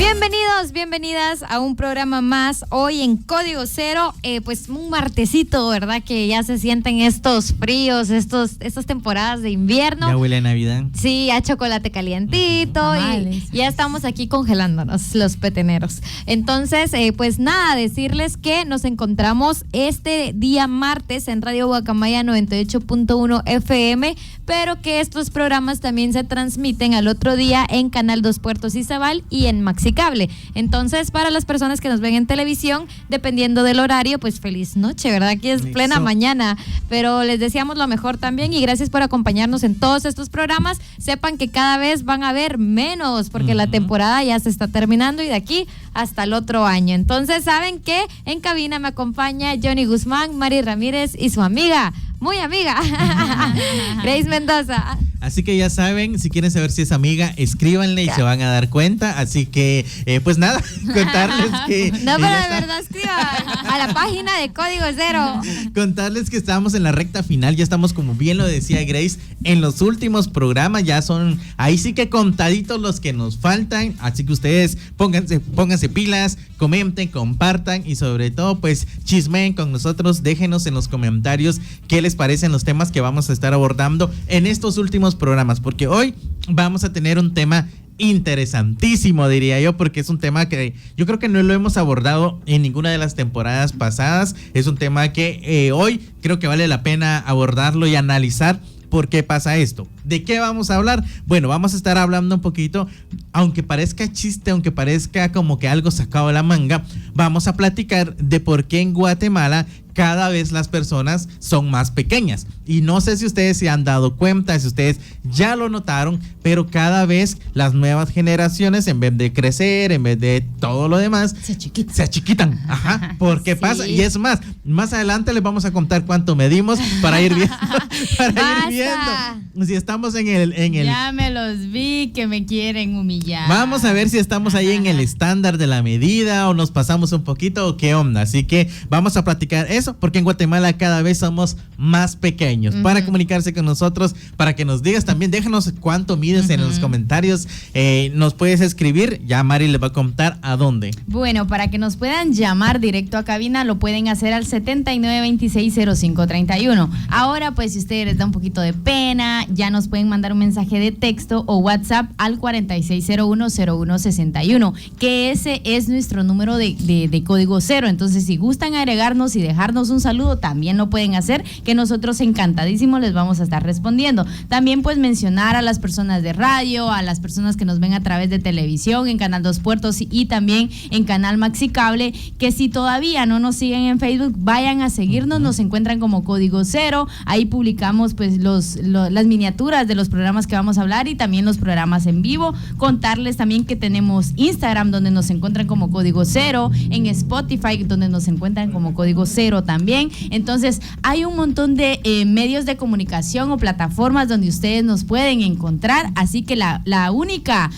Bienvenidos, bienvenidas a un programa más hoy en Código Cero, pues un martesito, ¿verdad? Que ya se sienten estos fríos, estas temporadas de invierno. Ya huele a Navidad. Sí, a chocolate calientito y ya estamos aquí congelándonos los peteneros. Entonces, pues nada, decirles que nos encontramos este día martes en Radio Guacamaya 98.1 FM, pero que estos programas también se transmiten al otro día en Canal 2 Puertos Izabal y en Maxicable. Entonces, para las personas que nos ven en televisión, dependiendo del horario, pues feliz noche, ¿verdad? Aquí es plena mañana, pero les deseamos lo mejor también y gracias por acompañarnos en todos estos programas. Sepan que cada vez van a haber menos porque la temporada ya se está terminando y de aquí hasta el otro año. Entonces, ¿saben qué? En cabina me acompaña Johnny Guzmán, Mari Ramírez y su amiga, muy amiga, Grace Mendoza. Así que ya saben, si quieren saber si es amiga, escríbanle y se van a dar cuenta. Así que, pues nada, contarles que... No, pero de verdad escriban a la página de Código Cero. Contarles que estamos en la recta final, ya estamos, como bien lo decía Grace, en los últimos programas, ya son, ahí sí que contaditos los que nos faltan. Así que ustedes pónganse pilas, comenten, compartan y sobre todo, pues chismeen con nosotros. Déjenos en los comentarios qué les parecen los temas que vamos a estar abordando en estos últimos programas, porque hoy vamos a tener un tema interesantísimo, diría yo, porque es un tema que yo creo que no lo hemos abordado en ninguna de las temporadas pasadas. Es un tema que hoy creo que vale la pena abordarlo y analizar. ¿Por qué pasa esto? ¿De qué vamos a hablar? Bueno, vamos a estar hablando un poquito, aunque parezca chiste, aunque parezca como que algo sacado de la manga, vamos a platicar de por qué en Guatemala cada vez las personas son más pequeñas. Y no sé si ustedes se han dado cuenta, si ustedes ya lo notaron, pero cada vez las nuevas generaciones, en vez de crecer, en vez de todo lo demás, se achiquitan. Ajá, ¿por qué pasa? Y es más adelante les vamos a contar cuánto medimos para ir viendo, si estamos en el... Ya me los vi que me quieren humillar. Vamos a ver si estamos ahí en el estándar de la medida o nos pasamos un poquito o qué onda. Así que vamos a platicar eso, porque en Guatemala cada vez somos más pequeños. Para comunicarse con nosotros, para que nos digas también, déjanos cuánto mides en los comentarios. Nos puedes escribir, ya Mari les va a contar a dónde. Bueno, para que nos puedan llamar directo a cabina, lo pueden hacer al 79260531. Ahora, pues, si a ustedes les da un poquito de pena, ya nos pueden mandar un mensaje de texto o WhatsApp al 46010161, que ese es nuestro número de Código Cero. Entonces, si gustan agregarnos y dejarnos un saludo, también lo pueden hacer, que nosotros encantadísimo les vamos a estar respondiendo. También, pues, mencionar a las personas de radio, a las personas que nos ven a través de televisión en Canal 2 Puertos y también en Canal Maxicable, que si todavía no nos siguen en Facebook, vayan a seguirnos. Nos encuentran como Código Cero. Ahí publicamos, pues, las miniaturas de los programas que vamos a hablar y también los programas en vivo. Contarles también que tenemos Instagram, donde nos encuentran como Código Cero, en Spotify, donde nos encuentran como Código Cero también. Entonces, hay un montón de medios de comunicación o plataformas donde ustedes nos pueden encontrar, así que la única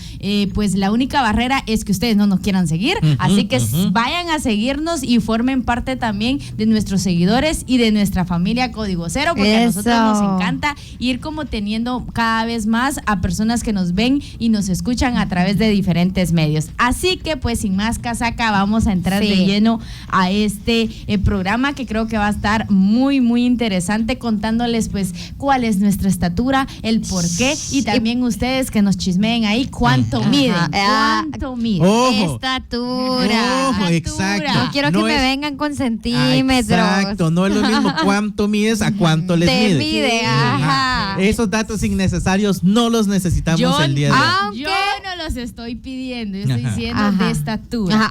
barrera es que ustedes no nos quieran seguir, así que vayan a seguirnos y formen parte también de nuestros seguidores y de nuestra familia Código Cero, porque a nosotros nos encanta ir como teniendo cada vez más a personas que nos ven y nos escuchan a través de diferentes medios. Así que, pues, sin más casaca, vamos a entrar de lleno a este programa, que creo que va a estar muy, muy interesante, contándoles, pues, cuál es nuestra estatura, el por qué, y también ustedes que nos chismeen ahí cuánto miden. ¿Cuánto miden? Ojo. Estatura. Ojo, exacto. No quiero que me vengan con centímetros. Exacto, no es lo mismo cuánto mides a cuánto les mides. Mide, ajá. Esos datos innecesarios no los necesitamos el día de hoy. Yo no los estoy pidiendo, yo estoy diciendo de estatura.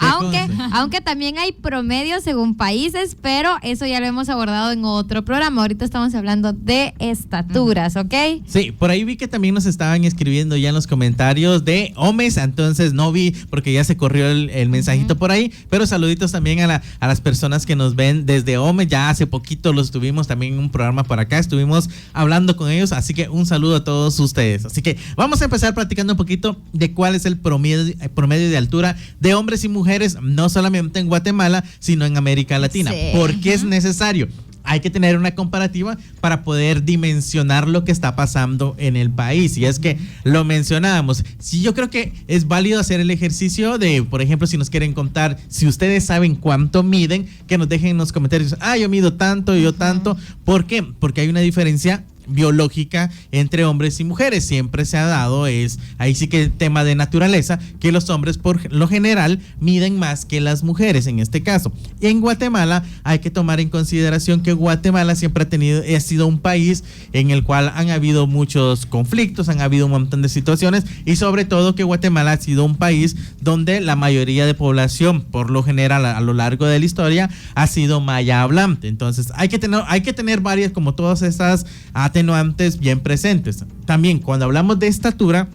Aunque también hay promedios según países, pero eso ya lo hemos abordado en otro programa. Ahorita estamos hablando de estaturas, ¿ok? Sí, por ahí vi que también nos estaban escribiendo ya en los comentarios de hombres, entonces no vi porque ya se corrió el mensajito por ahí, pero saluditos también a las personas que nos ven desde hombres. Ya hace poquito los tuvimos también en un programa por acá, estuvimos hablando con ellos, así que un saludo a todos ustedes. Así que vamos a empezar platicando un poquito de cuál es el promedio de altura de hombres y mujeres, no solamente en Guatemala, sino en América Latina. Sí. ¿Por qué es necesario? hay que tener una comparativa para poder dimensionar lo que está pasando en el país. Y es que lo mencionábamos. Sí, yo creo que es válido hacer el ejercicio de, por ejemplo, si nos quieren contar, si ustedes saben cuánto miden, que nos dejen en los comentarios. Yo mido tanto, yo tanto. ¿Por qué? Porque hay una diferencia biológica entre hombres y mujeres. Siempre se ha dado, ahí sí que tema de naturaleza, que los hombres por lo general miden más que las mujeres en este caso. Y en Guatemala hay que tomar en consideración que Guatemala siempre ha sido un país en el cual han habido muchos conflictos, han habido un montón de situaciones, y sobre todo que Guatemala ha sido un país donde la mayoría de población, por lo general a lo largo de la historia, ha sido maya hablante. Entonces hay que tener varias, como todas estas atenuantes bien presentes. También cuando hablamos de estatura,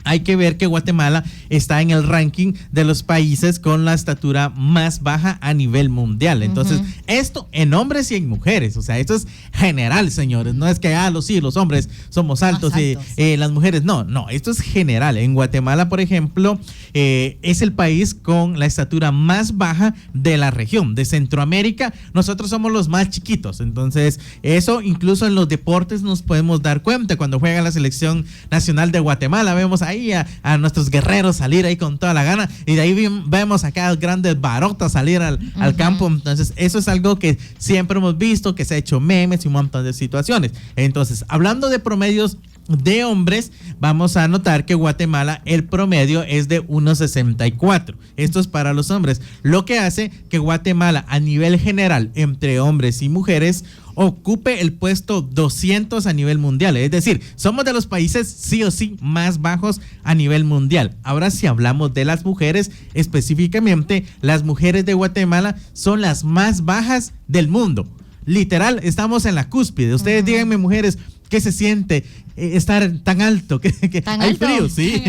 hay que ver que Guatemala está en el ranking de los países con la estatura más baja a nivel mundial. Entonces, esto en hombres y en mujeres, o sea, esto es general, señores. No es que los hombres somos altos y las mujeres no, esto es general. En Guatemala, por ejemplo, es el país con la estatura más baja de la región, de Centroamérica. Nosotros somos los más chiquitos. Entonces, eso incluso en los deportes nos podemos dar cuenta. Cuando juega la selección nacional de Guatemala, vemos ahí a nuestros guerreros salir ahí con toda la gana, y de ahí vemos acá grandes barotas salir al campo. Entonces eso es algo que siempre hemos visto, que se ha hecho memes y un montón de situaciones. Entonces, hablando de promedios de hombres, vamos a notar que Guatemala el promedio es de 1.64. Esto es para los hombres, lo que hace que Guatemala a nivel general entre hombres y mujeres ocupe el puesto 200 a nivel mundial. Es decir, somos de los países sí o sí más bajos a nivel mundial. Ahora, si hablamos de las mujeres, específicamente las mujeres de Guatemala son las más bajas del mundo. Literal, estamos en la cúspide. Ustedes díganme, mujeres, ¿qué se siente estar tan alto? ¿Tan hay alto? Frío, sí.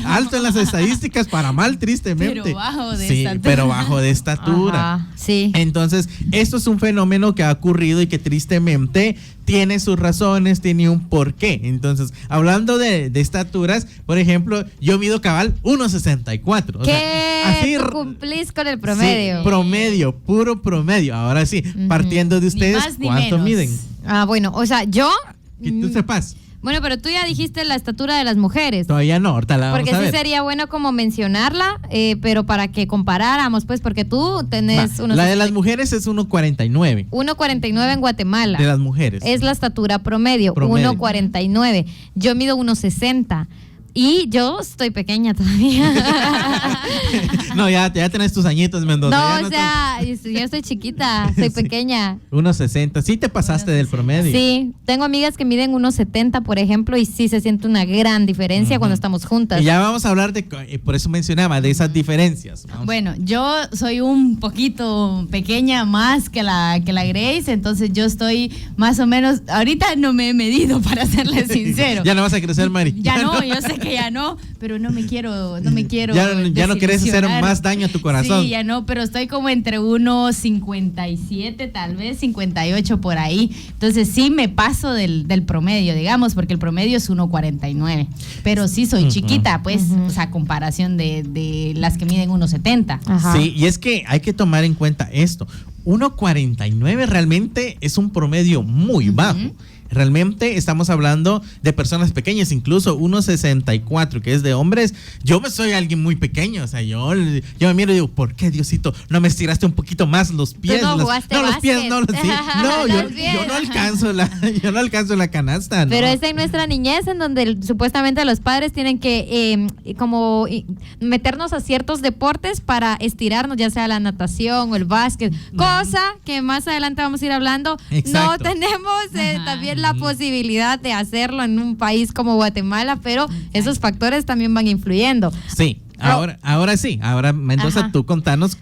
Alto en las estadísticas, para mal, tristemente. Pero bajo de sí, estatura. pero bajo de estatura. Ajá, sí. Entonces, esto es un fenómeno que ha ocurrido y que tristemente tiene sus razones, tiene un porqué. Entonces, hablando de estaturas, por ejemplo, yo mido cabal 1.64. ¿Qué? Así Tú cumplís con el promedio. Sí, promedio, puro promedio. Ahora sí, partiendo de ustedes, más ni ¿cuánto menos. miden? Bueno, o sea, yo... Que tú sepas. Bueno, pero tú ya dijiste la estatura de las mujeres. Todavía no, ahorita la vamos Porque a ver. sí sería bueno como mencionarla, pero para que comparáramos, pues, porque tú tenés La de las mujeres es 1.49. 1.49 en Guatemala. De las mujeres. Es la estatura promedio. 1.49. Yo mido 1.60. Y yo estoy pequeña todavía. No, ya tenés tus añitos, Mendoza. No, o sea, yo estoy chiquita, soy pequeña. 1.60. Sí te pasaste del promedio. Sí, tengo amigas que miden 1.70, por ejemplo, y sí se siente una gran diferencia cuando estamos juntas. Y ya vamos a hablar por eso mencionaba, de esas diferencias. Bueno, yo soy un poquito pequeña más que la Grace, entonces yo estoy más o menos, ahorita no me he medido, para serles sincero. Ya no vas a crecer, Mari. Ya no, yo sé que ya no, pero no me quiero ya no quieres hacer más daño a tu corazón. Sí, ya no, pero estoy como entre 1.57, tal vez 58 por ahí. Entonces sí me paso del promedio, digamos, porque el promedio es 1.49. Pero sí soy chiquita, pues, o sea, a comparación de las que miden 1.70. Ajá. Sí, y es que hay que tomar en cuenta esto. 1.49 realmente es un promedio muy bajo. Realmente estamos hablando de personas pequeñas, incluso 1.64, que es de hombres. Yo soy alguien muy pequeño, o sea, yo me miro y digo, ¿por qué, Diosito, no me estiraste un poquito más los pies? Tú no jugaste los pies, básquet. yo no alcanzo la canasta. Pero no. es en nuestra niñez en donde supuestamente los padres tienen que meternos a ciertos deportes para estirarnos, ya sea la natación o el básquet, cosa que más adelante vamos a ir hablando. Exacto. No tenemos también la posibilidad de hacerlo en un país como Guatemala, pero esos factores también van influyendo. Sí, ahora sí, Mendoza, Ajá. tú contanos.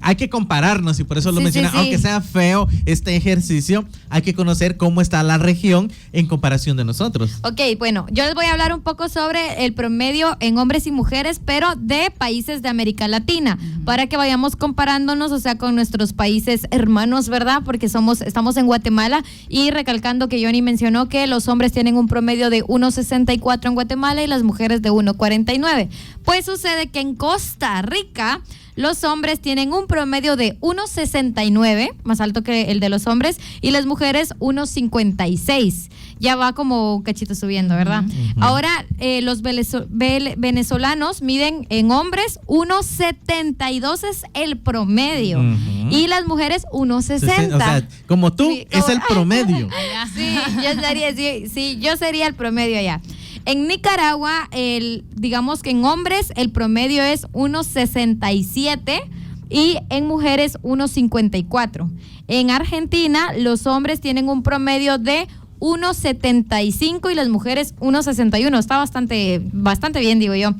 Hay que compararnos y por eso lo menciona. Sí. Aunque sea feo este ejercicio, hay que conocer cómo está la región en comparación de nosotros. Ok, bueno, yo les voy a hablar un poco sobre el promedio en hombres y mujeres, pero de países de América Latina, para que vayamos comparándonos, o sea, con nuestros países hermanos, ¿verdad? Porque estamos en Guatemala, y recalcando que Johnny mencionó que los hombres tienen un promedio de 1.64 en Guatemala y las mujeres de 1.49. Pues sucede que en Costa Rica los hombres tienen un promedio de 1,69, más alto que el de los hombres, y las mujeres 1,56. Ya va como un cachito subiendo, ¿verdad? Ahora, los venezolanos miden en hombres 1,72 es el promedio. Y las mujeres 1,60. O sea, como tú, Sí, es como- el promedio. Sí, yo sería el promedio allá. En Nicaragua, digamos que en hombres el promedio es 1,67 y en mujeres 1,54. En Argentina, los hombres tienen un promedio de 1,75 y las mujeres 1,61. Está bastante bien, digo yo.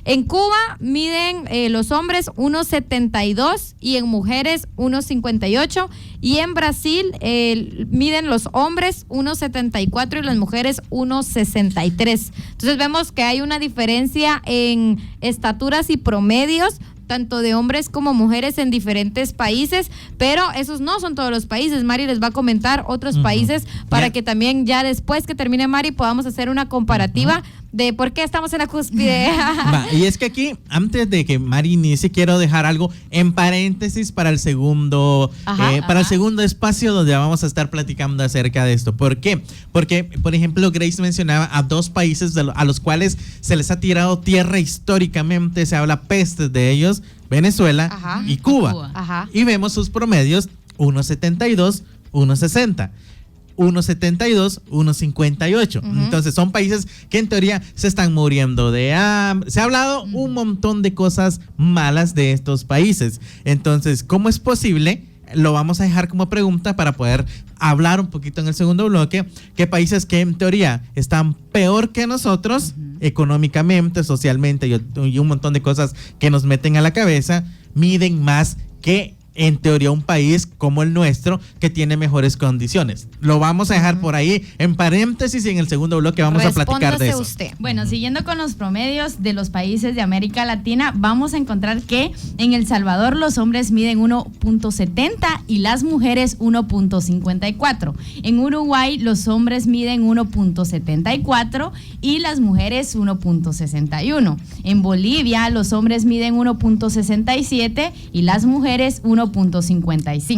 En Cuba miden los hombres 1,72 y en mujeres 1,58. Y en Brasil miden los hombres 1,74 y las mujeres 1,63. Entonces vemos que hay una diferencia en estaturas y promedios, tanto de hombres como mujeres en diferentes países, pero esos no son todos los países. Mari les va a comentar otros países para que también ya después que termine Mari podamos hacer una comparativa de por qué estamos en la cúspide. Y es que aquí, antes de que Mari inicie, quiero dejar algo en paréntesis para el segundo, el segundo espacio donde vamos a estar platicando acerca de esto. ¿Por qué? Porque, por ejemplo, Grace mencionaba a dos países a los cuales se les ha tirado tierra históricamente, se habla pestes de ellos, Venezuela y Cuba. Y vemos sus promedios 1,72, 1,60. 1,72, 1,58. Entonces son países que en teoría se están muriendo de hambre. Se ha hablado un montón de cosas malas de estos países. Entonces, ¿cómo es posible? Lo vamos a dejar como pregunta para poder hablar un poquito en el segundo bloque. ¿Qué países que en teoría están peor que nosotros económicamente, socialmente y un montón de cosas que nos meten a la cabeza, miden más que en teoría un país como el nuestro que tiene mejores condiciones? Lo vamos a dejar por ahí en paréntesis y en el segundo bloque vamos a platicar de eso. Usted. Bueno, siguiendo con los promedios de los países de América Latina, vamos a encontrar que en El Salvador los hombres miden 1,70 y las mujeres 1,54. En Uruguay los hombres miden 1,74 y las mujeres 1,61. En Bolivia los hombres miden 1,67 y las mujeres 1,55.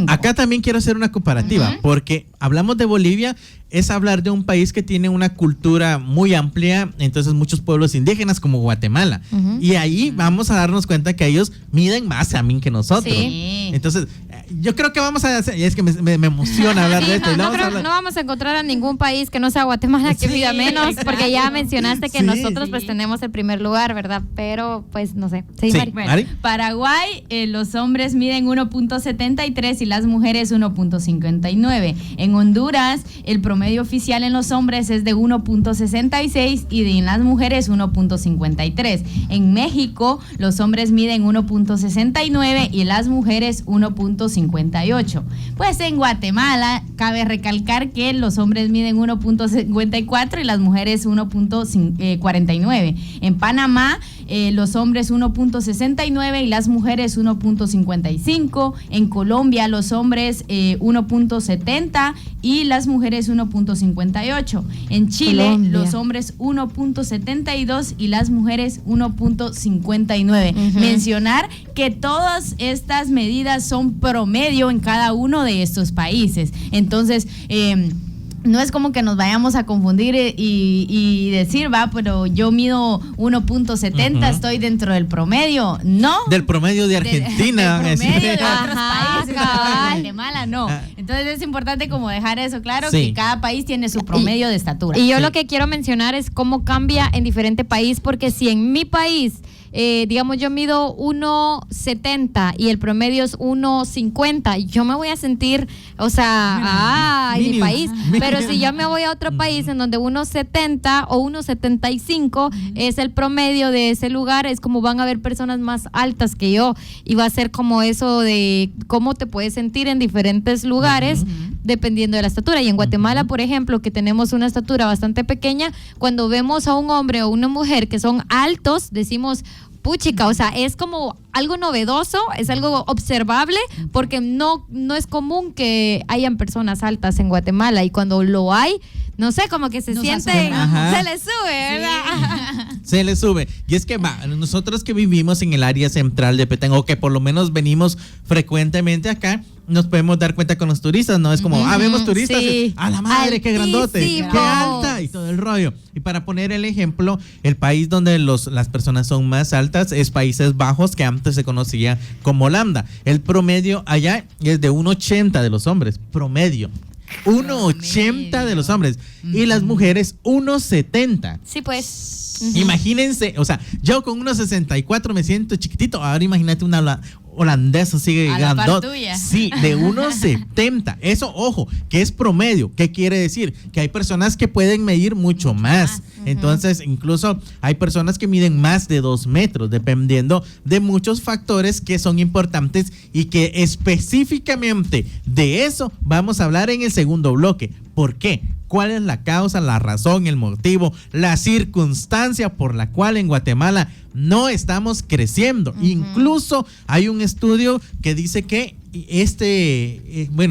Acá también quiero hacer una comparativa, porque hablamos de Bolivia, es hablar de un país que tiene una cultura muy amplia, entonces muchos pueblos indígenas como Guatemala. Y ahí vamos a darnos cuenta que ellos miden más también que nosotros. Sí. Entonces, yo creo que vamos a hacer, y es que me emociona hablar de esto. No vamos a encontrar a ningún país que no sea Guatemala que mida menos, exacto. porque ya mencionaste que Sí, nosotros sí. pues tenemos el primer lugar, ¿verdad? Pero pues no sé. Sí. Mari. Bueno, ¿Mari? Paraguay, los hombres miden 1,73 y las mujeres 1,59. En Honduras, el promedio oficial en los hombres es de 1,66 y en las mujeres 1,53. En México, los hombres miden 1,69 y las mujeres 1,58. Pues en Guatemala, cabe recalcar que los hombres miden 1,54 y las mujeres 1,49. En Panamá, los hombres 1,69 y las mujeres 1,55. En Colombia los hombres 1,70 y las mujeres 1,58. En Chile Colombia. los hombres 1,72 y las mujeres 1,59. Mencionar que todas estas medidas son promedio en cada uno de estos países. Entonces, no es como que nos vayamos a confundir y decir, pero yo mido 1,70, estoy dentro del promedio. No. Del promedio de Argentina. Del promedio de otros Ajá, países. cabal. Guatemala no. Entonces es importante como dejar eso claro, Sí. que cada país tiene su promedio de estatura. Y yo Sí. lo que quiero mencionar es cómo cambia en diferente país, porque si en mi país, digamos, yo mido 1,70 y el promedio es 1,50, yo me voy a sentir, o sea, en mi Mínimo. país. Pero si yo me voy a otro país en donde 1,70 o 1,75 es el promedio de ese lugar, es como van a haber personas más altas que yo y va a ser como eso de cómo te puedes sentir en diferentes lugares dependiendo de la estatura. Y en Guatemala, por ejemplo, que tenemos una estatura bastante pequeña, cuando vemos a un hombre o una mujer que son altos, decimos, puchica, o sea, es como algo novedoso, es algo observable, porque no es común que hayan personas altas en Guatemala, y cuando lo hay, no sé, como que se siente, se le sube, ¿verdad? Sí. Se le sube. Y es que nosotros que vivimos en el área central de Petén, o que por lo menos venimos frecuentemente acá, nos podemos dar cuenta con los turistas, ¿no? Es como, vemos turistas, sí. ¡a la madre, qué grandote! Altísimos. ¡Qué alta! Y todo el rollo. Y para poner el ejemplo, el país donde las personas son más altas es Países Bajos, que antes se conocía como Holanda. El promedio allá es de 1,80 de los hombres, promedio. 1,80 de los hombres. Y las mujeres 1,70. Sí, pues. Imagínense, o sea, yo con 1,64 me siento chiquitito. Ahora imagínate una holandesa sigue grandote. Sí, de 1,70. Eso, ojo, que es promedio. ¿Qué quiere decir? Que hay personas que pueden medir mucho más. Entonces, incluso hay personas que miden más de 2 metros, dependiendo de muchos factores que son importantes y que específicamente de eso vamos a hablar en el segundo bloque. ¿Por qué? ¿Cuál es la causa, la razón, el motivo, la circunstancia por la cual en Guatemala no estamos creciendo? Incluso hay un estudio que dice que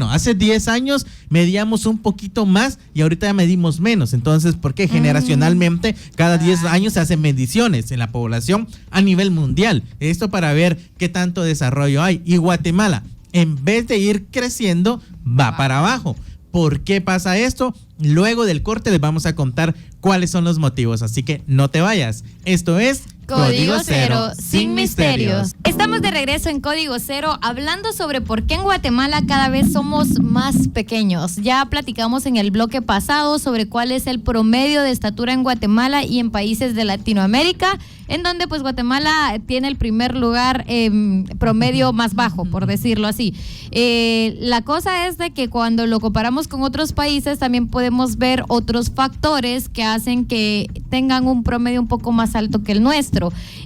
hace 10 años medíamos un poquito más y ahorita ya medimos menos. Entonces, ¿por qué? Generacionalmente, cada 10 años se hacen mediciones en la población a nivel mundial. Esto para ver qué tanto desarrollo hay. Y Guatemala, en vez de ir creciendo, va para abajo. ¿Por qué pasa esto? Luego del corte les vamos a contar cuáles son los motivos, así que no te vayas. Esto es Código Cero, sin misterios. Estamos de regreso en Código Cero hablando sobre por qué en Guatemala cada vez somos más pequeños. Ya platicamos en el bloque pasado sobre cuál es el promedio de estatura en Guatemala y en países de Latinoamérica, en donde pues Guatemala tiene el primer lugar promedio más bajo, por decirlo así. La cosa es de que cuando lo comparamos con otros países también podemos ver otros factores que hacen que tengan un promedio un poco más alto que el nuestro.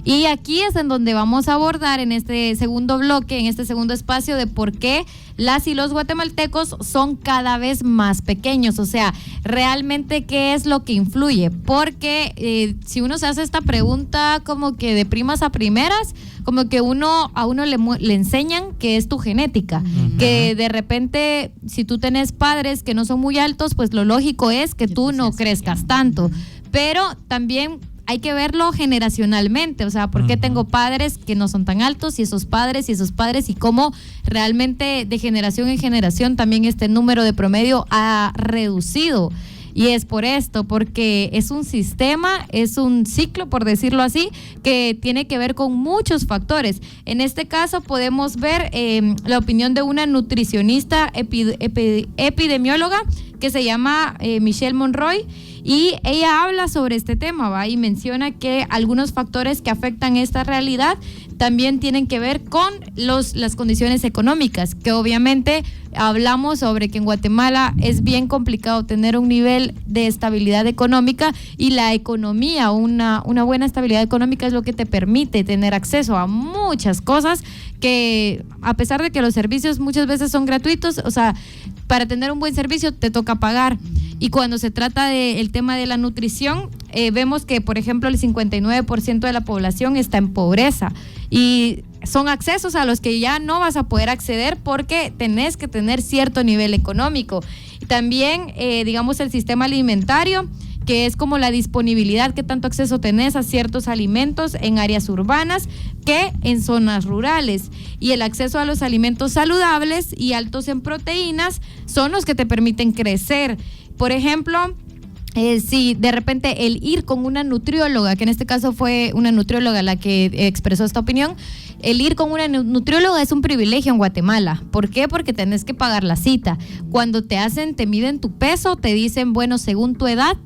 Y aquí es en donde vamos a abordar en este segundo bloque, en este segundo espacio, de por qué las y los guatemaltecos son cada vez más pequeños. O sea, realmente qué es lo que influye. Porque si uno se hace esta pregunta como que de primas a primeras, como que a uno le enseñan que es tu genética, que de repente si tú tenés padres que no son muy altos, pues lo lógico es que tú no crezcas tanto. Pero también hay que verlo generacionalmente, o sea, ¿por qué tengo padres que no son tan altos y esos padres y cómo realmente de generación en generación también este número de promedio ha reducido? Y es por esto, porque es un sistema, es un ciclo, por decirlo así, que tiene que ver con muchos factores. En este caso podemos ver la opinión de una nutricionista epidemióloga que se llama Michelle Monroy, y ella habla sobre este tema, ¿va? Y menciona que algunos factores que afectan esta realidad también tienen que ver con las condiciones económicas, que obviamente hablamos sobre que en Guatemala es bien complicado tener un nivel de estabilidad económica, y la economía, una buena estabilidad económica es lo que te permite tener acceso a muchas cosas que, a pesar de que los servicios muchas veces son gratuitos, o sea, para tener un buen servicio te toca pagar. Y cuando se trata del tema de la nutrición, vemos que, por ejemplo, el 59% de la población está en pobreza, y son accesos a los que ya no vas a poder acceder porque tenés que tener cierto nivel económico. Y también, digamos, el sistema alimentario, que es como la disponibilidad, qué tanto acceso tenés a ciertos alimentos en áreas urbanas que en zonas rurales. Y el acceso a los alimentos saludables y altos en proteínas son los que te permiten crecer. Por ejemplo, si de repente el ir con una nutrióloga, que en este caso fue una nutrióloga la que expresó esta opinión, el ir con una nutrióloga es un privilegio en Guatemala. ¿Por qué? Porque tenés que pagar la cita. Cuando te miden tu peso, te dicen, bueno, según tu edad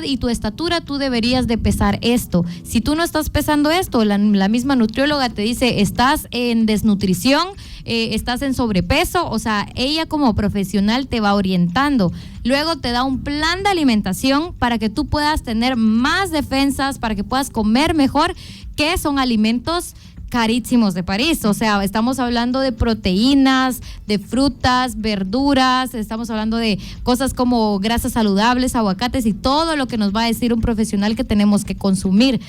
y tu estatura, tú deberías de pesar esto. Si tú no estás pesando esto, la misma nutrióloga te dice, estás en desnutrición, estás en sobrepeso. O sea, ella como profesional te va orientando. Luego te da un plan de alimentación para que tú puedas tener más defensas, para que puedas comer mejor, que son alimentos carísimos de París. O sea, estamos hablando de proteínas, de frutas, verduras, estamos hablando de cosas como grasas saludables, aguacates y todo lo que nos va a decir un profesional que tenemos que consumir.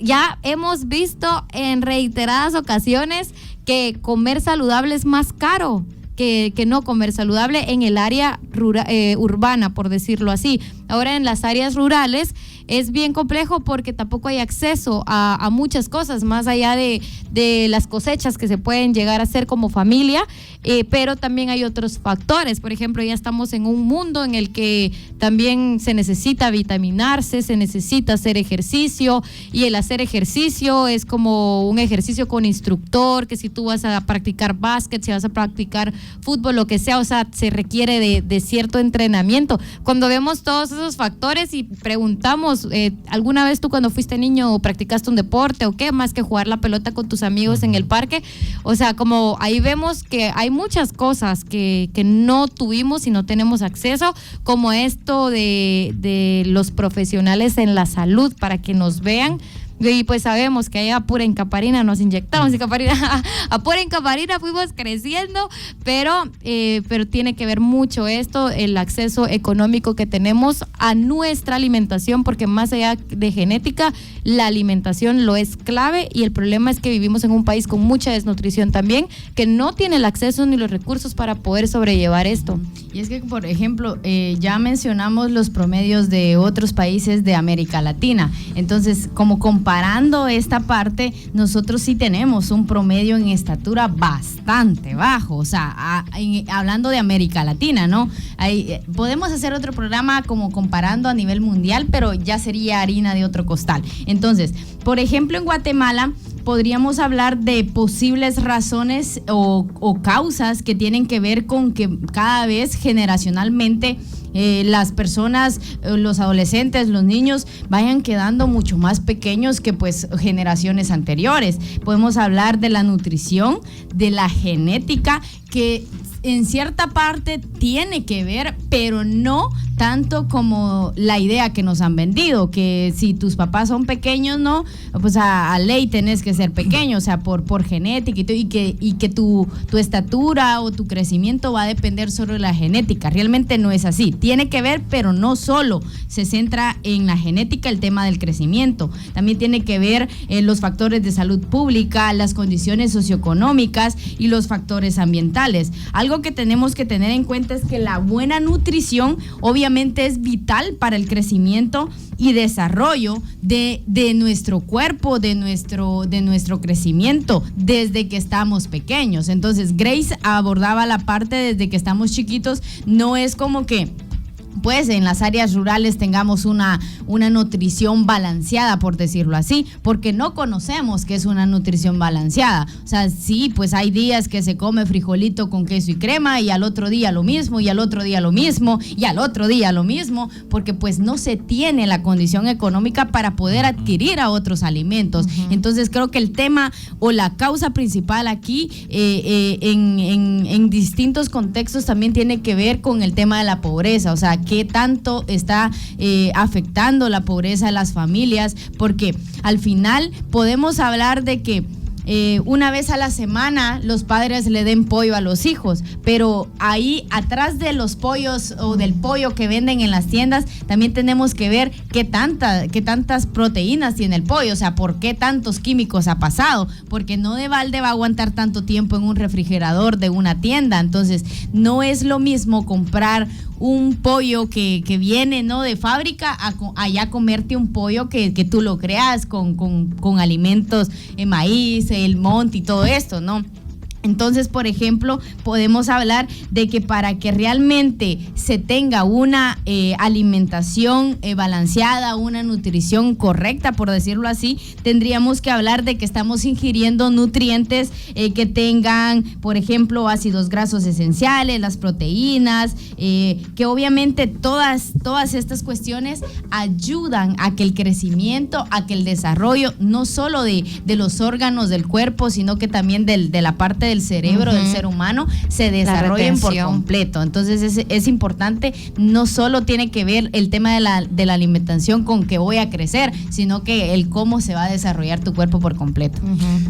Ya hemos visto en reiteradas ocasiones que comer saludable es más caro que no comer saludable en el área urbana, por decirlo así. Ahora en las áreas rurales es bien complejo porque tampoco hay acceso a muchas cosas, más allá de las cosechas que se pueden llegar a hacer como familia, pero también hay otros factores. Por ejemplo, ya estamos en un mundo en el que también se necesita vitaminarse, se necesita hacer ejercicio, y el hacer ejercicio es como un ejercicio con instructor, que si tú vas a practicar básquet, si vas a practicar fútbol, lo que sea, o sea, se requiere de cierto entrenamiento. Cuando vemos todos esos factores y preguntamos, ¿alguna vez tú cuando fuiste niño practicaste un deporte o qué más que jugar la pelota con tus amigos en el parque? O sea, como ahí vemos que hay muchas cosas que no tuvimos y no tenemos acceso, como esto de los profesionales en la salud para que nos vean. Y pues sabemos que allá a pura Incaparina nos inyectamos, a pura Incaparina fuimos creciendo, pero tiene que ver mucho esto, el acceso económico que tenemos a nuestra alimentación, porque más allá de genética, la alimentación lo es clave, y el problema es que vivimos en un país con mucha desnutrición también, que no tiene el acceso ni los recursos para poder sobrellevar esto. Y es que, por ejemplo, ya mencionamos los promedios de otros países de América Latina, entonces como comparando esta parte, nosotros sí tenemos un promedio en estatura bastante bajo, o sea, hablando de América Latina, ¿no? Podemos hacer otro programa como comparando a nivel mundial, pero ya sería harina de otro costal. Entonces, por ejemplo, en Guatemala podríamos hablar de posibles razones o causas que tienen que ver con que cada vez generacionalmente las personas, los adolescentes, los niños vayan quedando mucho más pequeños que pues generaciones anteriores. Podemos hablar de la nutrición, de la genética, que en cierta parte tiene que ver, pero no tanto como la idea que nos han vendido, que si tus papás son pequeños, no, pues a ley tenés que ser pequeño, o sea, por genética y que tu estatura o tu crecimiento va a depender solo de la genética. Realmente no es así. Tiene que ver, pero no solo se centra en la genética el tema del crecimiento. También tiene que ver los factores de salud pública, las condiciones socioeconómicas y los factores ambientales. Algo que tenemos que tener en cuenta es que la buena nutrición obviamente es vital para el crecimiento y desarrollo de nuestro cuerpo, de nuestro crecimiento desde que estamos pequeños. Entonces, Grace abordaba la parte desde que estamos chiquitos. No es como que pues en las áreas rurales tengamos una nutrición balanceada, por decirlo así, porque no conocemos qué es una nutrición balanceada. O sea, sí, pues hay días que se come frijolito con queso y crema, y al otro día lo mismo, y al otro día lo mismo, y al otro día lo mismo, porque pues no se tiene la condición económica para poder adquirir a otros alimentos. Entonces creo que el tema o la causa principal aquí en distintos contextos también tiene que ver con el tema de la pobreza. O sea, qué tanto está afectando la pobreza a las familias, porque al final podemos hablar de que una vez a la semana los padres le den pollo a los hijos, pero ahí atrás de los pollos o del pollo que venden en las tiendas también tenemos que ver qué tantas proteínas tiene el pollo, o sea, por qué tantos químicos ha pasado, porque no de balde va a aguantar tanto tiempo en un refrigerador de una tienda. Entonces no es lo mismo comprar un pollo que viene, ¿no?, de fábrica allá comerte un pollo que tú lo creas con alimentos, maíz, el monte y todo esto, ¿no? Entonces, por ejemplo, podemos hablar de que para que realmente se tenga una alimentación balanceada, una nutrición correcta, por decirlo así, tendríamos que hablar de que estamos ingiriendo nutrientes que tengan, por ejemplo, ácidos grasos esenciales, las proteínas, que obviamente todas estas cuestiones ayudan a que el crecimiento, a que el desarrollo, no solo de los órganos del cuerpo, sino que también de la parte del cerebro del ser humano se desarrollen por completo. Entonces es importante, no solo tiene que ver el tema de la alimentación con que voy a crecer, sino que el cómo se va a desarrollar tu cuerpo por completo.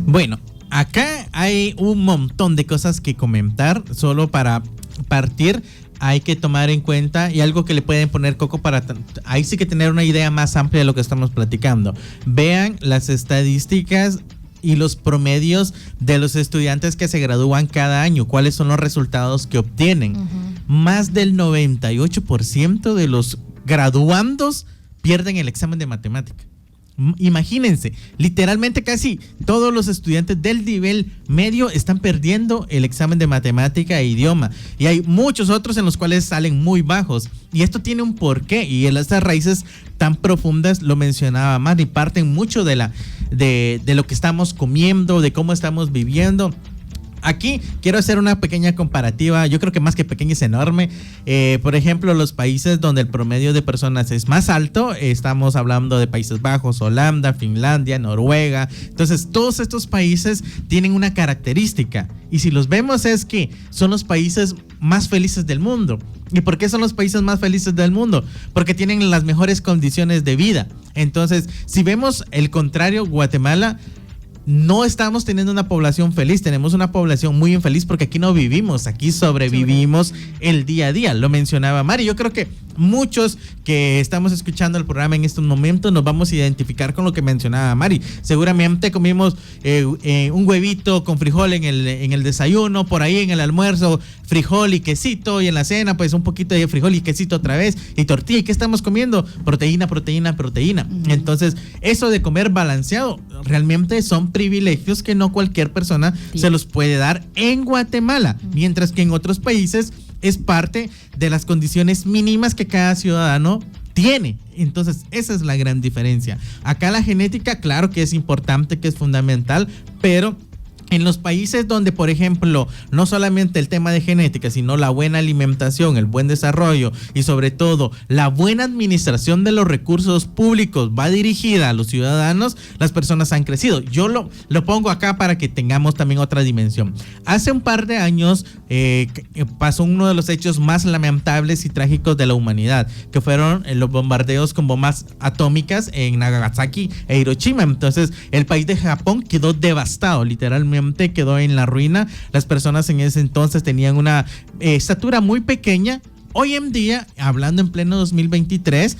Bueno, acá hay un montón de cosas que comentar. Solo para partir, hay que tomar en cuenta, y algo que le pueden poner coco para ahí sí que tener una idea más amplia de lo que estamos platicando. Vean las estadísticas y los promedios de los estudiantes que se gradúan cada año, cuáles son los resultados que obtienen. Más del 98% de los graduandos pierden el examen de matemática. Imagínense, literalmente casi todos los estudiantes del nivel medio están perdiendo el examen de matemática e idioma, y hay muchos otros en los cuales salen muy bajos, y esto tiene un porqué, y estas raíces tan profundas, lo mencionaba Mari, parten mucho de lo que estamos comiendo, de cómo estamos viviendo. Aquí quiero hacer una pequeña comparativa, yo creo que más que pequeña es enorme. Por ejemplo, los países donde el promedio de personas es más alto, estamos hablando de Países Bajos, Holanda, Finlandia, Noruega. Entonces, todos estos países tienen una característica, y si los vemos es que son los países más felices del mundo. ¿Y por qué son los países más felices del mundo? Porque tienen las mejores condiciones de vida. Entonces, si vemos el contrario, Guatemala, no estamos teniendo una población feliz, tenemos una población muy infeliz porque aquí no vivimos, aquí sobrevivimos el día a día. Lo mencionaba Mari, yo creo que muchos que estamos escuchando el programa en estos momentos nos vamos a identificar con lo que mencionaba Mari. Seguramente comimos un huevito con frijol en el desayuno, por ahí en el almuerzo frijol y quesito, y en la cena pues un poquito de frijol y quesito otra vez, y tortilla. ¿Y qué estamos comiendo? Proteína. Entonces, eso de comer balanceado realmente son privilegios que no cualquier persona se los puede dar en Guatemala, mientras que en otros países es parte de las condiciones mínimas que cada ciudadano tiene. Entonces, esa es la gran diferencia. Acá la genética, claro que es importante, que es fundamental, pero en los países donde, por ejemplo, no solamente el tema de genética, sino la buena alimentación, el buen desarrollo y sobre todo la buena administración de los recursos públicos va dirigida a los ciudadanos, las personas han crecido. Yo lo pongo acá para que tengamos también otra dimensión. Hace un par de años pasó uno de los hechos más lamentables y trágicos de la humanidad, que fueron los bombardeos con bombas atómicas en Nagasaki e Hiroshima. Entonces, el país de Japón quedó devastado, literalmente quedó en la ruina. Las personas en ese entonces tenían una estatura muy pequeña. Hoy en día, hablando en pleno 2023,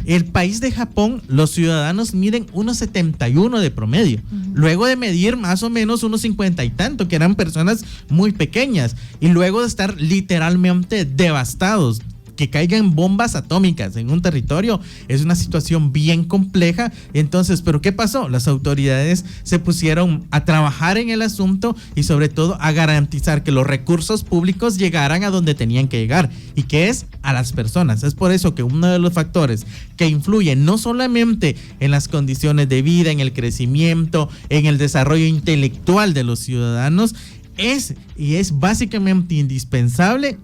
el país de Japón, los ciudadanos miden 1.71 de promedio, luego de medir más o menos 1.50 y tanto, que eran personas muy pequeñas, y luego de estar literalmente devastados. Que caigan bombas atómicas en un territorio es una situación bien compleja. Entonces, ¿pero qué pasó? Las autoridades se pusieron a trabajar en el asunto y sobre todo a garantizar que los recursos públicos llegaran a donde tenían que llegar, y que es a las personas. Es por eso que uno de los factores que influyen no solamente en las condiciones de vida, en el crecimiento, en el desarrollo intelectual de los ciudadanos, es básicamente indispensable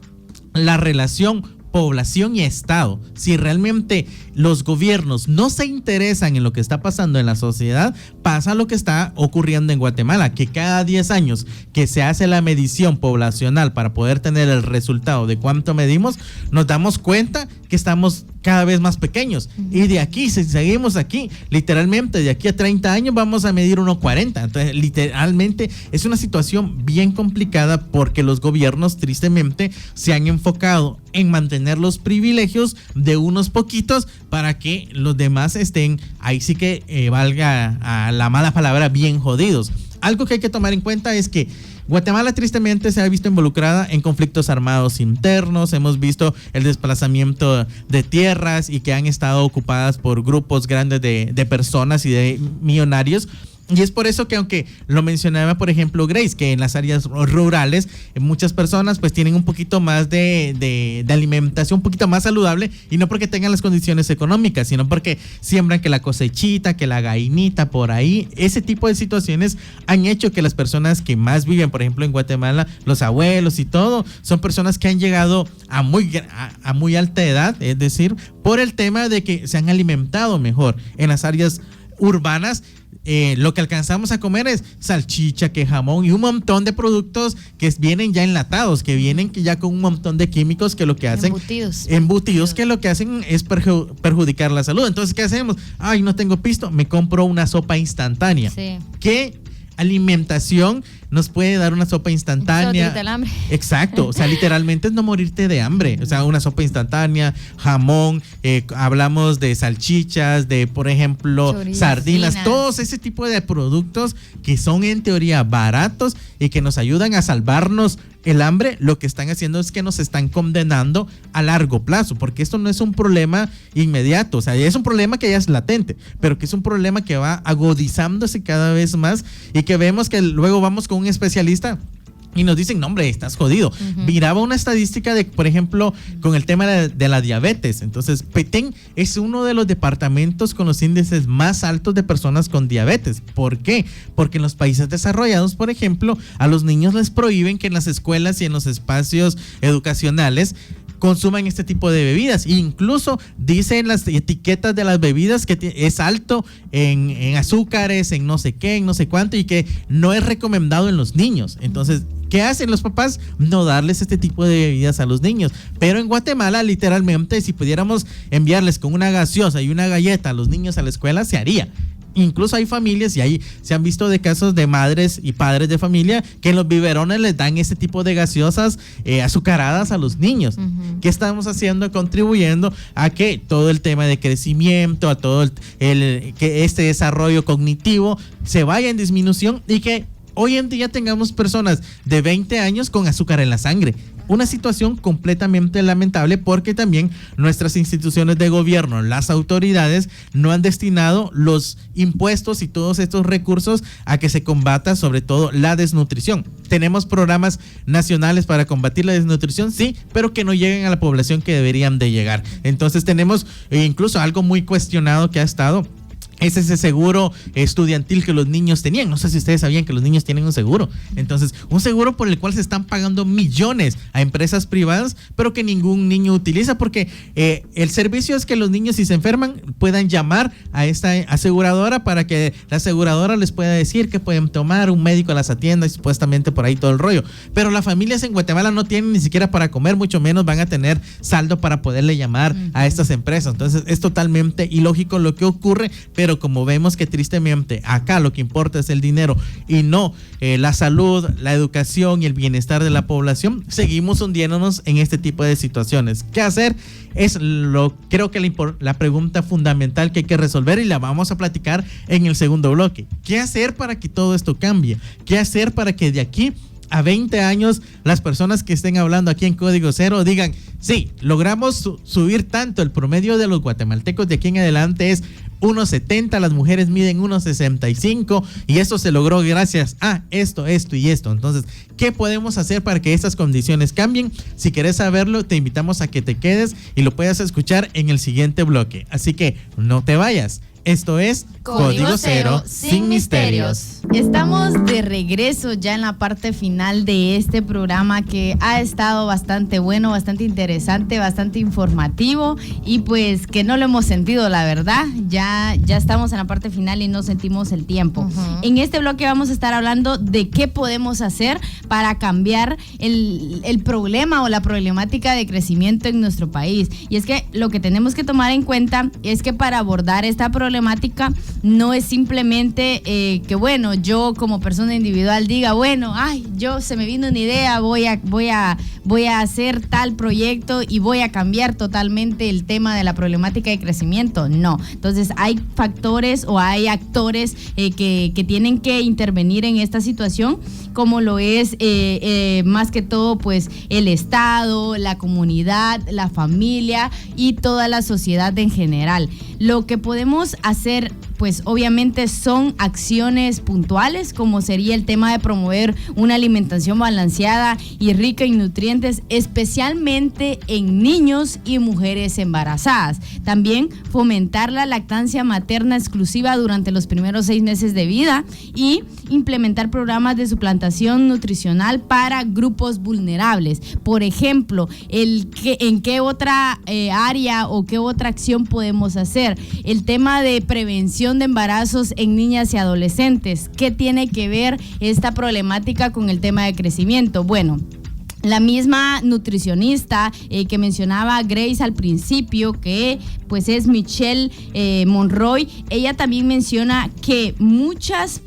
la relación población y Estado. Si realmente los gobiernos no se interesan en lo que está pasando en la sociedad, pasa lo que está ocurriendo en Guatemala, que cada 10 años que se hace la medición poblacional para poder tener el resultado de cuánto medimos, nos damos cuenta que estamos cada vez más pequeños. Y de aquí, si seguimos aquí, literalmente de aquí a 30 años vamos a medir 1.40. Entonces, literalmente es una situación bien complicada, porque los gobiernos tristemente se han enfocado en mantener los privilegios de unos poquitos para que los demás estén, ahí sí que valga a la mala palabra, bien jodidos. Algo que hay que tomar en cuenta es que Guatemala tristemente se ha visto involucrada en conflictos armados internos. Hemos visto el desplazamiento de tierras y que han estado ocupadas por grupos grandes de personas y de millonarios. Y es por eso que, aunque lo mencionaba por ejemplo Grace, que en las áreas rurales muchas personas pues tienen un poquito más de alimentación un poquito más saludable, y no porque tengan las condiciones económicas, sino porque siembran que la cosechita, que la gallinita por ahí. Ese tipo de situaciones han hecho que las personas que más viven, por ejemplo en Guatemala, los abuelos y todo, son personas que han llegado a muy alta edad, es decir, por el tema de que se han alimentado mejor. En las áreas urbanas lo que alcanzamos a comer es salchicha, que jamón y un montón de productos que vienen ya enlatados, que vienen ya con un montón de químicos que lo que hacen embutidos que lo que hacen es perjudicar la salud. Entonces, ¿qué hacemos? Ay, no tengo pisto, me compro una sopa instantánea, que alimentación nos puede dar una sopa instantánea. Del hambre. Exacto, o sea, literalmente es no morirte de hambre. O sea, una sopa instantánea, jamón, hablamos de salchichas, de, por ejemplo, Chorizo, sardinas, todos ese tipo de productos que son en teoría baratos y que nos ayudan a salvarnos el hambre. Lo que están haciendo es que nos están condenando a largo plazo, porque esto no es un problema inmediato, o sea, es un problema que ya es latente, pero que es un problema que va agudizándose cada vez más y que vemos que luego vamos con un especialista y nos dicen, no hombre, estás jodido. Miraba una estadística de, por ejemplo, con el tema de la diabetes. Entonces, Petén es uno de los departamentos con los índices más altos de personas con diabetes. ¿Por qué? Porque en los países desarrollados, por ejemplo, a los niños les prohíben que en las escuelas y en los espacios educacionales consuman este tipo de bebidas. Incluso dicen las etiquetas de las bebidas que es alto en azúcares, en no sé qué, en no sé cuánto, y que no es recomendado en los niños. Entonces, ¿qué hacen los papás? No darles este tipo de bebidas a los niños. Pero en Guatemala, literalmente, si pudiéramos enviarles con una gaseosa y una galleta a los niños a la escuela, se haría. Incluso hay familias, y ahí se han visto de casos de madres y padres de familia que en los biberones les dan este tipo de gaseosas azucaradas a los niños. ¿Qué estamos haciendo? Contribuyendo a que todo el tema de crecimiento, a todo que este desarrollo cognitivo se vaya en disminución y que hoy en día tengamos personas de 20 años con azúcar en la sangre. Una situación completamente lamentable, porque también nuestras instituciones de gobierno, las autoridades, no han destinado los impuestos y todos estos recursos a que se combata sobre todo la desnutrición. Tenemos programas nacionales para combatir la desnutrición, sí, pero que no lleguen a la población que deberían de llegar. Entonces tenemos incluso algo muy cuestionado que ha estado. Es ese seguro estudiantil que los niños tenían. No sé si ustedes sabían que los niños tienen un seguro. Entonces, un seguro por el cual se están pagando millones a empresas privadas, pero que ningún niño utiliza, porque el servicio es que los niños, si se enferman, puedan llamar a esta aseguradora para que la aseguradora les pueda decir que pueden tomar, un médico las atienda y supuestamente por ahí todo el rollo. Pero las familias en Guatemala no tienen ni siquiera para comer, mucho menos van a tener saldo para poderle llamar a estas empresas. Entonces, es totalmente ilógico lo que ocurre, pero como vemos que tristemente acá lo que importa es el dinero y no la salud, la educación y el bienestar de la población, seguimos hundiéndonos en este tipo de situaciones. ¿Qué hacer? Creo que la pregunta fundamental que hay que resolver, y la vamos a platicar en el segundo bloque. ¿Qué hacer para que todo esto cambie? ¿Qué hacer para que de aquí a 20 años las personas que estén hablando aquí en Código Cero digan, sí, logramos subir tanto, el promedio de los guatemaltecos de aquí en adelante es 1.70, las mujeres miden 1.65 y esto se logró gracias a esto y esto? Entonces, ¿qué podemos hacer para que estas condiciones cambien? Si querés saberlo, te invitamos a que te quedes y lo puedas escuchar en el siguiente bloque. Así que no te vayas. Esto es Código Cero sin misterios. Estamos de regreso ya en la parte final de este programa, que ha estado bastante bueno, bastante interesante, bastante informativo, y pues que no lo hemos sentido, la verdad. Ya estamos en la parte final y no sentimos el tiempo. En este bloque vamos a estar hablando de qué podemos hacer para cambiar el problema o la problemática de crecimiento en nuestro país. Y es que lo que tenemos que tomar en cuenta es que para abordar esta problemática no es simplemente que bueno, yo como persona individual diga, bueno, yo se me vino una idea, voy a hacer tal proyecto y voy a cambiar totalmente el tema de la problemática de crecimiento. No, entonces hay factores o hay actores que tienen que intervenir en esta situación, como lo es más que todo pues el Estado, la comunidad, la familia y toda la sociedad en general. Lo que podemos hacer pues obviamente son acciones puntuales, como sería el tema de promover una alimentación balanceada y rica en nutrientes, especialmente en niños y mujeres embarazadas. También fomentar la lactancia materna exclusiva durante los primeros 6 meses de vida y implementar programas de suplantación nutricional para grupos vulnerables. Por ejemplo, ¿en qué otra área o qué otra acción podemos hacer? El tema de prevención de embarazos en niñas y adolescentes. ¿Qué tiene que ver esta problemática con el tema de crecimiento? Bueno, La misma nutricionista que mencionaba Grace al principio, que pues es Michelle Monroy, ella también menciona que muchas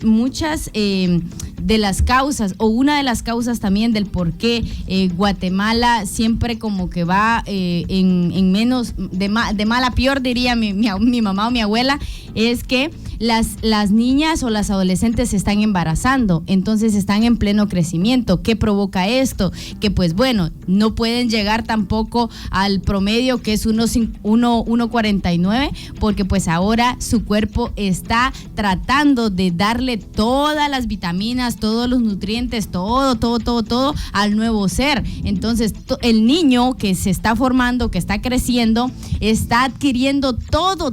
de las causas, o una de las causas también del por qué Guatemala siempre como que va en menos, de mal a peor, diría mi mamá o mi abuela, es que las niñas o las adolescentes se están embarazando, entonces están en pleno crecimiento. ¿Qué provoca esto? Que pues bueno, no pueden llegar tampoco al promedio que es 1.49, porque pues ahora su cuerpo está tratando de darle todas las vitaminas, todos los nutrientes, todo al nuevo ser. Entonces el niño que se está formando, que está creciendo, está adquiriendo todo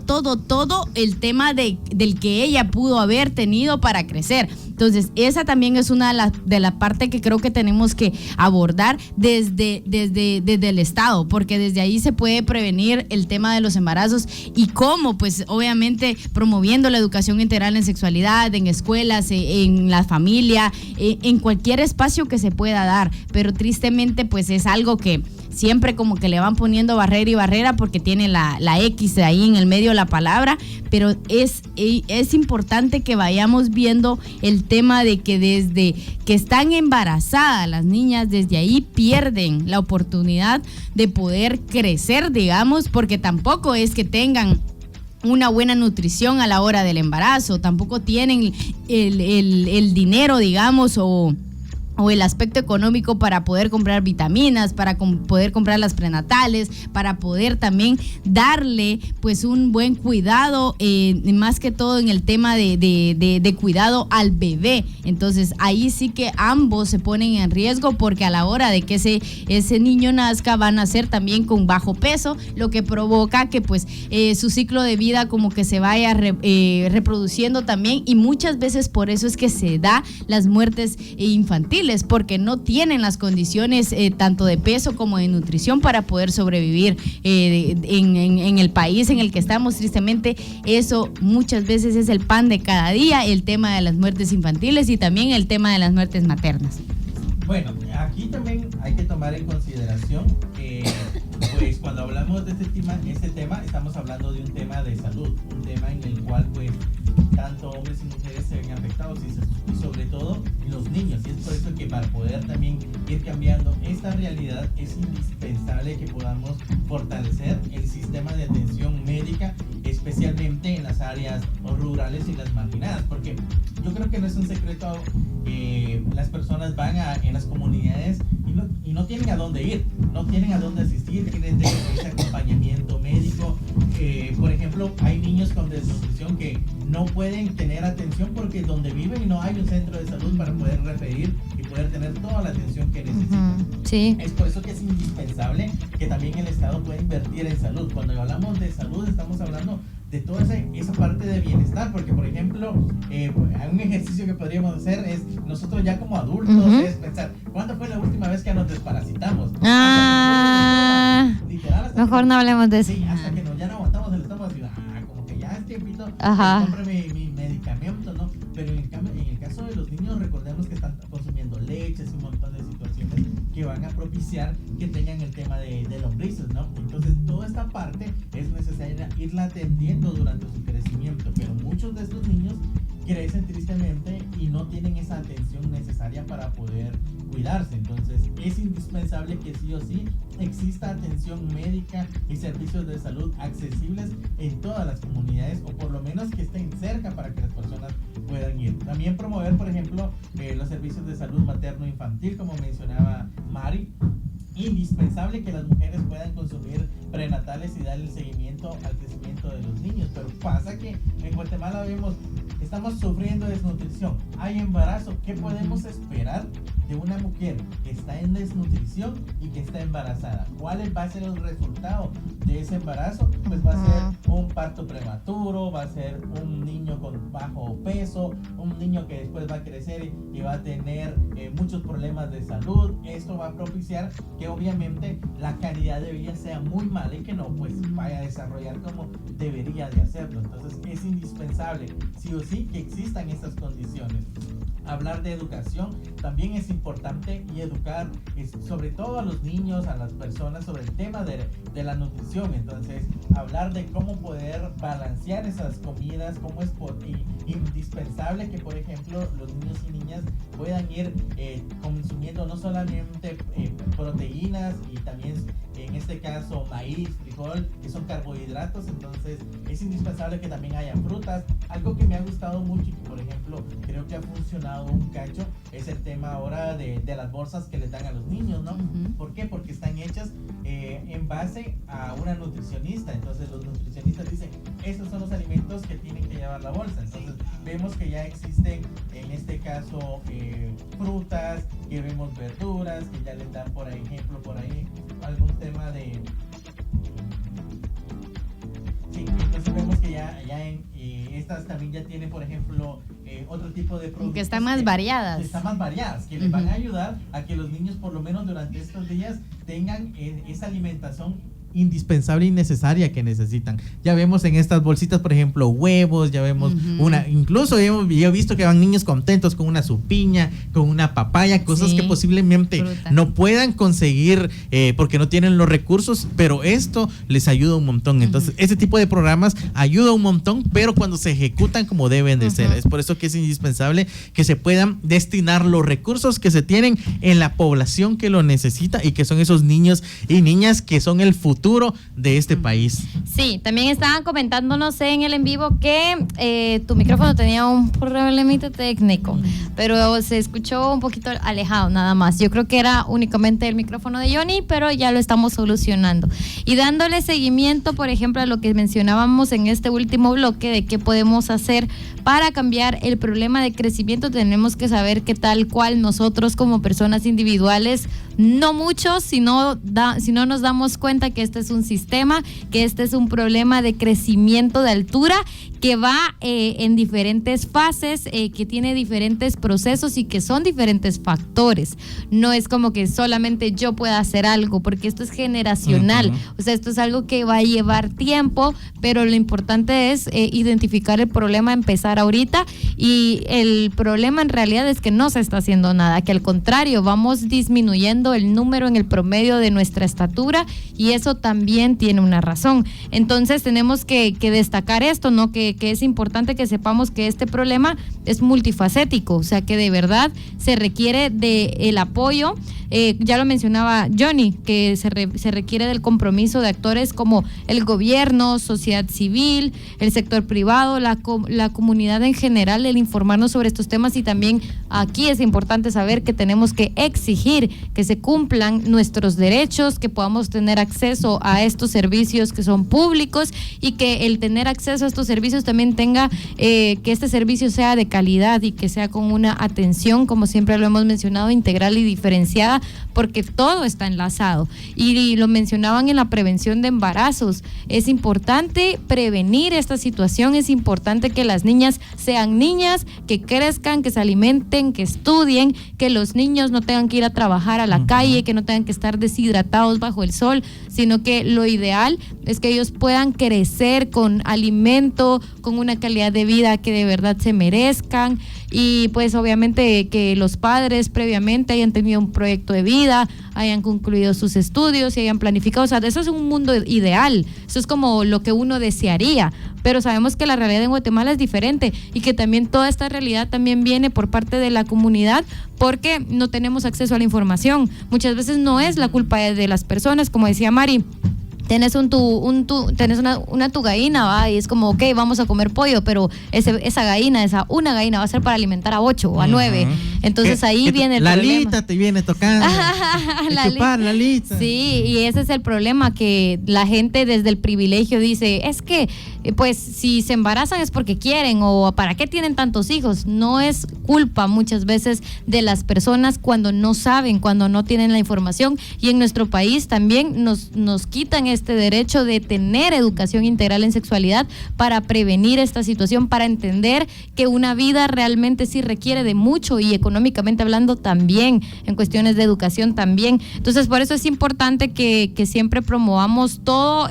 el tema del que ella pudo haber tenido para crecer. Entonces esa también es una de la parte que creo que tenemos que abordar desde el Estado, porque desde ahí se puede prevenir el tema de los embarazos. Y cómo, pues obviamente promoviendo la educación integral en sexualidad, en escuelas, en la familia, en cualquier espacio que se pueda dar. Pero tristemente pues es algo que siempre como que le van poniendo barrera y barrera, porque tiene la X ahí en el medio de la palabra, pero es importante que vayamos viendo el tema de que desde que están embarazadas las niñas, desde ahí pierden la oportunidad de poder crecer, digamos, porque tampoco es que tengan una buena nutrición a la hora del embarazo, tampoco tienen el dinero, digamos, o el aspecto económico para poder comprar vitaminas, para poder comprar las prenatales, para poder también darle pues un buen cuidado, más que todo en el tema de cuidado al bebé. Entonces ahí sí que ambos se ponen en riesgo, porque a la hora de que ese niño nazca, van a ser también con bajo peso, lo que provoca que pues su ciclo de vida como que se vaya reproduciendo también, y muchas veces por eso es que se da las muertes infantiles, porque no tienen las condiciones tanto de peso como de nutrición para poder sobrevivir en el país en el que estamos. Tristemente, eso muchas veces es el pan de cada día, el tema de las muertes infantiles y también el tema de las muertes maternas. Bueno, aquí también hay que tomar en consideración que pues cuando hablamos de este tema estamos hablando de un tema de salud, un tema en el cual pues tanto hombres y mujeres se ven afectados, y sobre todo los niños, y es por eso que para poder también ir cambiando esta realidad es indispensable que podamos fortalecer el sistema de atención médica, especialmente en las áreas rurales y las marginadas, porque yo creo que no es un secreto, las personas van en las comunidades y no tienen a dónde ir, no tienen a dónde asistir, quieren tener ese acompañamiento médico. Por ejemplo, hay niños con desnutrición que no pueden tener atención porque donde viven no hay un centro de salud para poder referir y poder tener toda la atención que necesitan. Sí. Es por eso que es indispensable que también el Estado pueda invertir en salud. Cuando hablamos de salud estamos hablando de toda esa parte de bienestar, porque por ejemplo un ejercicio que podríamos hacer es nosotros ya como adultos, es pensar ¿cuándo fue la última vez que nos desparasitamos? Literal, mejor no hablemos de eso. Sí, hasta que ya no aguantamos el estómago y como que ya es tiempito, compre mi medicamento, ¿no? Pero en el caso de los niños, recordemos que están consumiendo leches y un montón de situaciones que van a propiciar que tengan el tema de lombrices, ¿no? Entonces toda esta parte es necesaria irla atendiendo durante su crecimiento, pero muchos de estos niños crecen tristemente y no tienen esa atención necesaria para poder cuidarse. Entonces es indispensable que sí o sí exista atención médica y servicios de salud accesibles en todas las comunidades, o por lo menos que estén cerca para que las personas puedan ir. También promover, por ejemplo, los servicios de salud materno-infantil, como mencionaba Mari. Indispensable que las mujeres puedan consumir prenatales y dar el seguimiento al crecimiento de los niños, pero pasa que en Guatemala estamos sufriendo desnutrición, hay embarazo. ¿Qué podemos esperar de una mujer que está en desnutrición y que está embarazada? ¿Cuál va a ser el resultado de ese embarazo? Pues va a ser un parto prematuro, va a ser un niño con bajo peso, un niño que después va a crecer y va a tener muchos problemas de salud. Esto va a propiciar que obviamente la calidad de vida sea muy mala y que no pues vaya a desarrollar como debería de hacerlo. Entonces es indispensable sí o sí y que existan esas condiciones. Hablar de educación también es importante, y educar sobre todo a los niños, a las personas, sobre el tema de la nutrición. Entonces, hablar de cómo poder balancear esas comidas, cómo es indispensable que, por ejemplo, los niños y niñas puedan ir consumiendo no solamente proteínas, y también en este caso maíz, frijol, que son carbohidratos. Entonces es indispensable que también haya frutas. Algo que me ha gustado mucho y que, por ejemplo, creo que ha funcionado un cacho, es el tema ahora de las bolsas que les dan a los niños, ¿no? ¿Por qué? Porque están hechas en base a una nutricionista. Entonces los nutricionistas dicen, estos son los alimentos que tienen que llevar la bolsa. Entonces vemos que ya existen, en este caso, frutas, que vemos verduras, que ya les dan, por ejemplo, por ahí algún tema de... Sí, entonces vemos que ya en estas también ya tienen, por ejemplo, otro tipo de productos. Que están más variadas. Están más variadas, que les van a ayudar a que los niños, por lo menos durante estos días, tengan esa alimentación indispensable y necesaria que necesitan. Ya vemos en estas bolsitas, por ejemplo, huevos, ya vemos incluso yo he visto que van niños contentos con una supiña, con una papaya, cosas que posiblemente no puedan conseguir porque no tienen los recursos, pero esto les ayuda un montón. Entonces, ese tipo de programas ayuda un montón, pero cuando se ejecutan como deben de ser. Es por eso que es indispensable que se puedan destinar los recursos que se tienen en la población que lo necesita, y que son esos niños y niñas que son el futuro de este país. Sí, también estaban comentándonos en el en vivo que tu micrófono tenía un problemita técnico, pero se escuchó un poquito alejado nada más. Yo creo que era únicamente el micrófono de Johnny, pero ya lo estamos solucionando. Y dándole seguimiento, por ejemplo, a lo que mencionábamos en este último bloque de qué podemos hacer para cambiar el problema de crecimiento, tenemos que saber que tal cual nosotros como personas individuales, no muchos, si no nos damos cuenta que este es un sistema, que este es un problema de crecimiento de altura que va en diferentes fases, que tiene diferentes procesos y que son diferentes factores. No es como que solamente yo pueda hacer algo, porque esto es generacional. O sea, esto es algo que va a llevar tiempo, pero lo importante es identificar el problema, empezar ahorita, y el problema en realidad es que no se está haciendo nada, que al contrario, vamos disminuyendo el número en el promedio de nuestra estatura, y eso también tiene una razón. Entonces tenemos que destacar esto, ¿no? Que es importante que sepamos que este problema es multifacético, o sea que de verdad se requiere del apoyo. Ya lo mencionaba Johnny, que se requiere del compromiso de actores como el gobierno, sociedad civil, el sector privado, la comunidad en general, el informarnos sobre estos temas. Y también aquí es importante saber que tenemos que exigir que se cumplan nuestros derechos, que podamos tener acceso a estos servicios que son públicos, y que el tener acceso a estos servicios también tenga que este servicio sea de calidad y que sea con una atención, como siempre lo hemos mencionado, integral y diferenciada, porque todo está enlazado. Y lo mencionaban en la prevención de embarazos. Es importante prevenir esta situación, es importante que las niñas sean niñas, que crezcan, que se alimenten, que estudien, que los niños no tengan que ir a trabajar a la calle, que no tengan que estar deshidratados bajo el sol, sino que lo ideal es que ellos puedan crecer con alimento, con una calidad de vida que de verdad se merezcan. Y pues obviamente que los padres previamente hayan tenido un proyecto de vida, hayan concluido sus estudios y hayan planificado. O sea, eso es un mundo ideal, eso es como lo que uno desearía, pero sabemos que la realidad en Guatemala es diferente, y que también toda esta realidad también viene por parte de la comunidad, porque no tenemos acceso a la información. Muchas veces no es la culpa de las personas, como decía Mari. Tienes tienes una tu gallina, ¿va? Y es como, ok, vamos a comer pollo, pero una gallina va a ser para alimentar a 8 o a 9. Entonces ahí viene el problema. Lalita te viene tocando. Lalita. Sí, y ese es el problema, que la gente desde el privilegio dice, es que pues si se embarazan es porque quieren, o ¿para qué tienen tantos hijos? No es culpa muchas veces de las personas cuando no saben, cuando no tienen la información, y en nuestro país también nos quitan este derecho de tener educación integral en sexualidad para prevenir esta situación, para entender que una vida realmente sí requiere de mucho, y económicamente hablando también, en cuestiones de educación también. Entonces por eso es importante que siempre promovamos todo,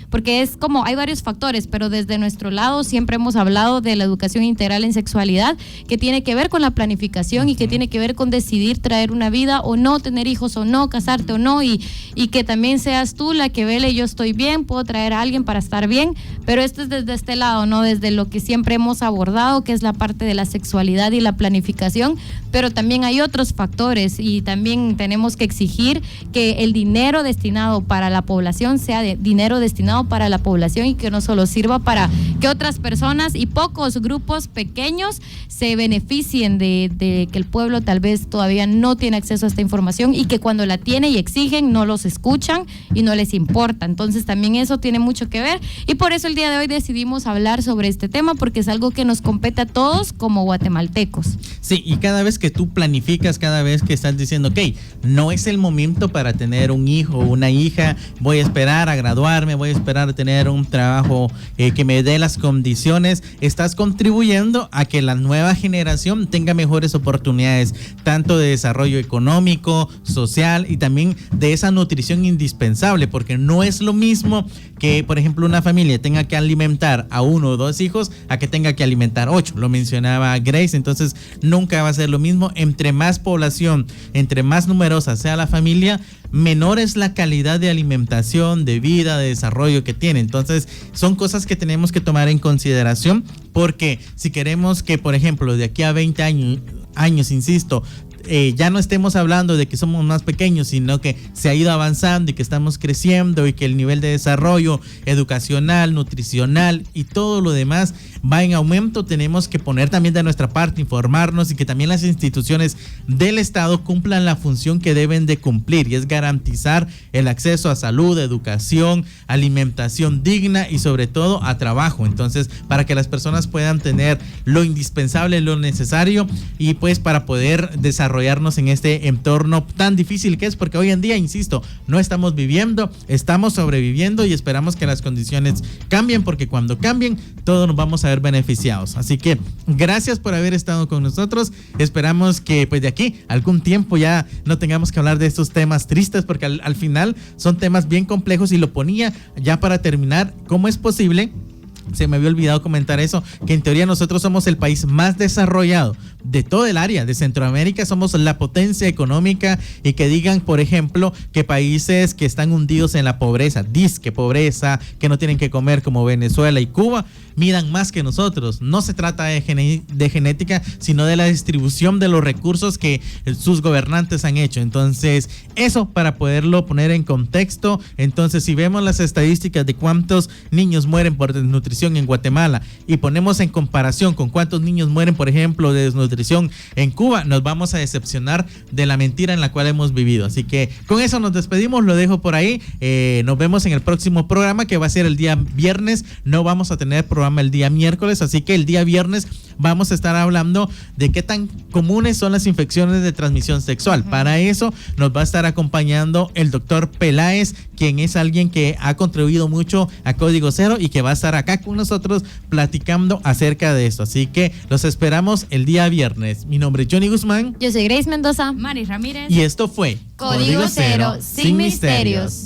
porque es como, hay varios factores, pero desde nuestro lado siempre hemos hablado de la educación integral en sexualidad, que tiene que ver con la planificación y que tiene que ver con decidir traer una vida o no, tener hijos o no, casarte o no, y que también seas tú la que vele, yo estoy bien, puedo traer a alguien para estar bien, pero esto es desde este lado, ¿no? Desde lo que siempre hemos abordado, que es la parte de la sexualidad y la planificación, pero también hay otros factores y también tenemos que exigir que el dinero destinado para la población sea dinero destinado para la población y que no solo sirva para que otras personas y pocos grupos pequeños se beneficien de que el pueblo tal vez todavía no tiene acceso a esta información y que cuando la tiene y exigen no los escuchan y no les importa. Entonces también eso tiene mucho que ver y por eso el día de hoy decidimos hablar sobre este tema porque es algo que nos compete a todos como guatemaltecos. Sí, y cada vez que tú planificas, cada vez que estás diciendo, ok, no es el momento para tener un hijo o una hija, voy a esperar a graduarme, voy a esperar a tener un trabajo que me dé las condiciones, estás contribuyendo a que la nueva generación tenga mejores oportunidades, tanto de desarrollo económico, social y también de esa nutrición indispensable, porque no es lo mismo que, por ejemplo, una familia tenga que alimentar a 1 o 2 hijos a que tenga que alimentar 8, lo mencionaba Grace, entonces nunca va a ser lo mismo. Entre más población, entre más numerosa sea la familia, menor es la calidad de alimentación, de vida, de desarrollo que tiene. Entonces son cosas que tenemos que tomar en consideración, porque si queremos que, por ejemplo, de aquí a 20 años, insisto, ya no estemos hablando de que somos más pequeños, sino que se ha ido avanzando y que estamos creciendo y que el nivel de desarrollo educacional, nutricional y todo lo demás va en aumento, tenemos que poner también de nuestra parte, informarnos y que también las instituciones del Estado cumplan la función que deben de cumplir, y es garantizar el acceso a salud, educación, alimentación digna y sobre todo a trabajo. Entonces, para que las personas puedan tener lo indispensable, lo necesario y pues para poder desarrollarnos en este entorno tan difícil que es, porque hoy en día, insisto, no estamos viviendo, estamos sobreviviendo y esperamos que las condiciones cambien, porque cuando cambien todos nos vamos a ver beneficiados. Así que gracias por haber estado con nosotros, esperamos que pues de aquí algún tiempo ya no tengamos que hablar de estos temas tristes, porque al final son temas bien complejos. Y lo ponía ya para terminar, ¿cómo es posible? Se me había olvidado comentar eso, que en teoría nosotros somos el país más desarrollado de todo el área de Centroamérica, somos la potencia económica, y que digan, por ejemplo, que países que están hundidos en la pobreza, disque pobreza, que no tienen que comer, como Venezuela y Cuba, midan más que nosotros. No se trata de genética, sino de la distribución de los recursos que sus gobernantes han hecho. Entonces, eso para poderlo poner en contexto. Entonces, si vemos las estadísticas de cuántos niños mueren por desnutrición en Guatemala y ponemos en comparación con cuántos niños mueren, por ejemplo, de desnutrición en Cuba, nos vamos a decepcionar de la mentira en la cual hemos vivido. Así que con eso nos despedimos, lo dejo por ahí. Nos vemos en el próximo programa, que va a ser el día viernes. No vamos a tener programa el día miércoles, así que el día viernes vamos a estar hablando de qué tan comunes son las infecciones de transmisión sexual. Para eso nos va a estar acompañando el doctor Peláez, quien es alguien que ha contribuido mucho a Código Cero y que va a estar acá con nosotros platicando acerca de esto. Así que los esperamos el día viernes. Mi nombre es Johnny Guzmán. Yo soy Grace Mendoza. Mari Ramírez. Y esto fue Código Cero, sin misterios.